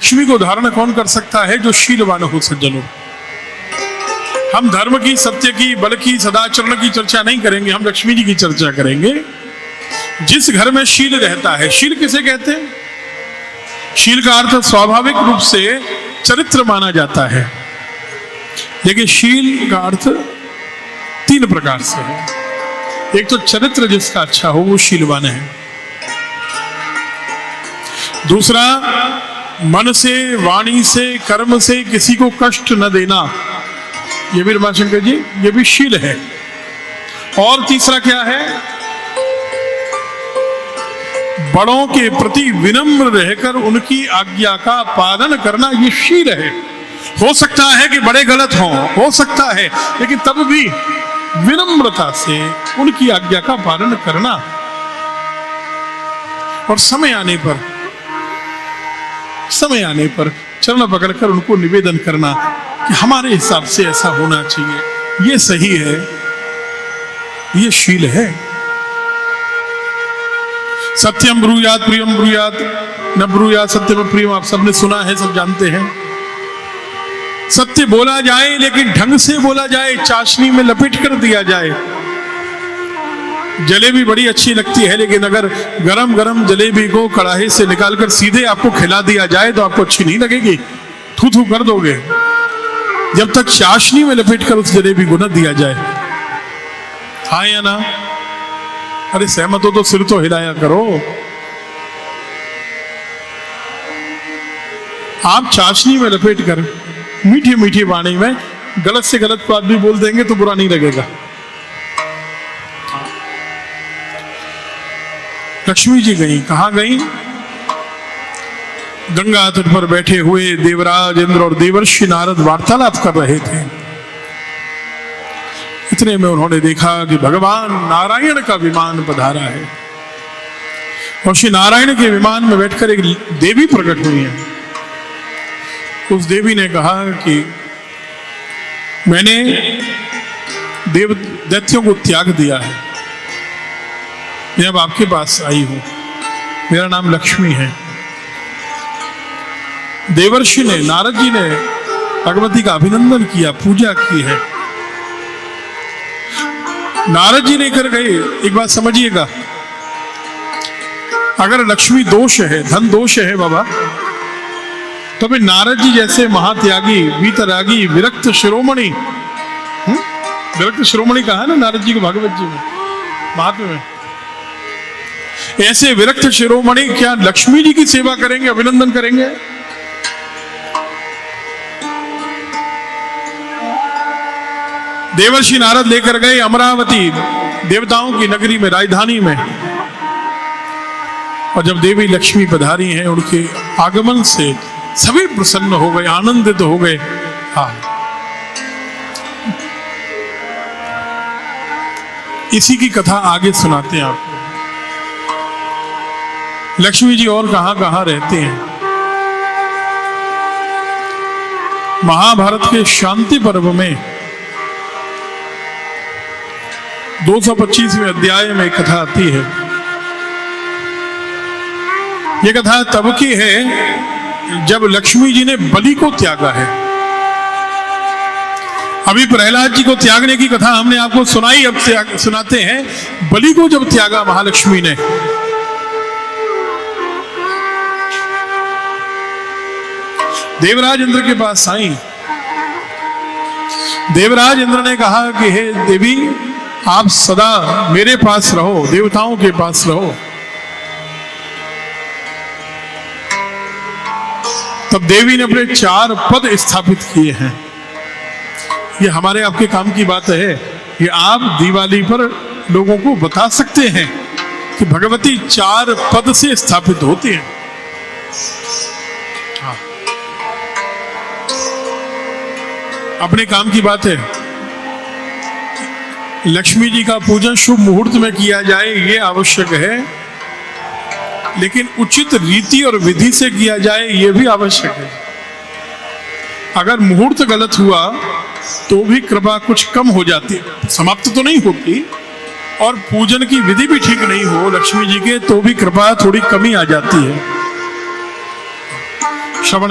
लक्ष्मी को धारण कौन कर सकता है? जो शीलवान हो सज्जनों। हम धर्म की, सत्य की, बल की, सदाचरण की चर्चा नहीं करेंगे, हम लक्ष्मी जी की चर्चा करेंगे। जिस घर में शील रहता है, शील किसे कहते हैं? शील का अर्थ स्वाभाविक रूप से चरित्र माना जाता है, लेकिन शील का अर्थ 3 प्रकार से है। एक तो चरित्र जिसका अच्छा हो वो शीलवान है। दूसरा, मन से, वाणी से, कर्म से किसी को कष्ट न देना, ये भी रमाशंकर जी, ये भी शील है। और तीसरा क्या है? बड़ों के प्रति विनम्र रहकर उनकी आज्ञा का पालन करना, ये शील है। हो सकता है कि बड़े गलत हों, हो सकता है, लेकिन तब भी विनम्रता से उनकी आज्ञा का पालन करना और समय आने पर चरण पकड़कर उनको निवेदन करना कि हमारे हिसाब से ऐसा होना चाहिए, ये सही है, ये शील है। सत्यम ब्रूयात प्रियम ब्रूयात न ब्रूयात सत्यम प्रियम, आप सबने सुना है, सब जानते हैं। सत्य बोला जाए लेकिन ढंग से बोला जाए, चाशनी में लपेट कर दिया जाए। जलेबी बड़ी अच्छी लगती है, लेकिन अगर गरम गरम जलेबी को कढ़ाई से निकालकर सीधे आपको खिला दिया जाए तो आपको अच्छी नहीं लगेगी, थू थू कर दोगे। जब तक चाशनी में लपेट कर उस जलेबी को न दिया जाए। हाँ या ना? अरे सहमत हो तो सिर तो हिलाया करो। आप चाशनी में लपेट कर मीठी मीठी वाणी में गलत से गलत बात भी बोल देंगे तो बुरा नहीं लगेगा। लक्ष्मी जी गई, कहां गई? गंगा तट पर बैठे हुए देवराज इंद्र और देवर्षि नारद वार्तालाप कर रहे थे। इतने में उन्होंने देखा कि भगवान नारायण का विमान पधारा है और श्री नारायण के विमान में बैठकर एक देवी प्रकट हुई है। उस देवी ने कहा कि मैंने देव दैत्यों को त्याग दिया है, मैं अब आपके पास आई हूं, मेरा नाम लक्ष्मी है। देवर्षि ने, नारद जी ने भगवती का अभिनंदन किया, पूजा की है। नारद जी लेकर गए। एक बात समझिएगा, अगर लक्ष्मी दोष है, धन दोष है बाबा, तो फिर नारद जी जैसे महात्यागी, वीतरागी, विरक्त शिरोमणि, विरक्त शिरोमणि कहा ना नारद जी को भागवत जी में, महात्म्य में, ऐसे विरक्त शिरोमणि क्या लक्ष्मी जी की सेवा करेंगे, अभिनंदन करेंगे? देवर्षि नारद लेकर गए अमरावती, देवताओं की नगरी में, राजधानी में। और जब देवी लक्ष्मी पधारी हैं, उनके आगमन से सभी प्रसन्न हो गए, आनंदित हो गए। हाँ, इसी की कथा आगे सुनाते हैं आपको। लक्ष्मी जी और कहां कहां रहते हैं? महाभारत के शांति पर्व में 225वें अध्याय में कथा आती है। यह कथा तब की है जब लक्ष्मी जी ने बलि को त्यागा है। अभी प्रहलाद जी को त्यागने की कथा हमने आपको सुनाई, अब सुनाते हैं बलि को जब त्यागा महालक्ष्मी ने। देवराज इंद्र के पास आई। देवराज इंद्र ने कहा कि हे देवी, आप सदा मेरे पास रहो, देवताओं के पास रहो। तब देवी ने अपने 4 पद स्थापित किए हैं। ये हमारे आपके काम की बात है। ये आप दिवाली पर लोगों को बता सकते हैं कि भगवती 4 पद से स्थापित होती हैं। हाँ, अपने काम की बात है। लक्ष्मी जी का पूजन शुभ मुहूर्त में किया जाए, ये आवश्यक है, लेकिन उचित रीति और विधि से किया जाए, यह भी आवश्यक है। अगर मुहूर्त गलत हुआ तो भी कृपा कुछ कम हो जाती है, समाप्त तो नहीं होती, और पूजन की विधि भी ठीक नहीं हो लक्ष्मी जी के, तो भी कृपा थोड़ी कमी आ जाती है। श्रवण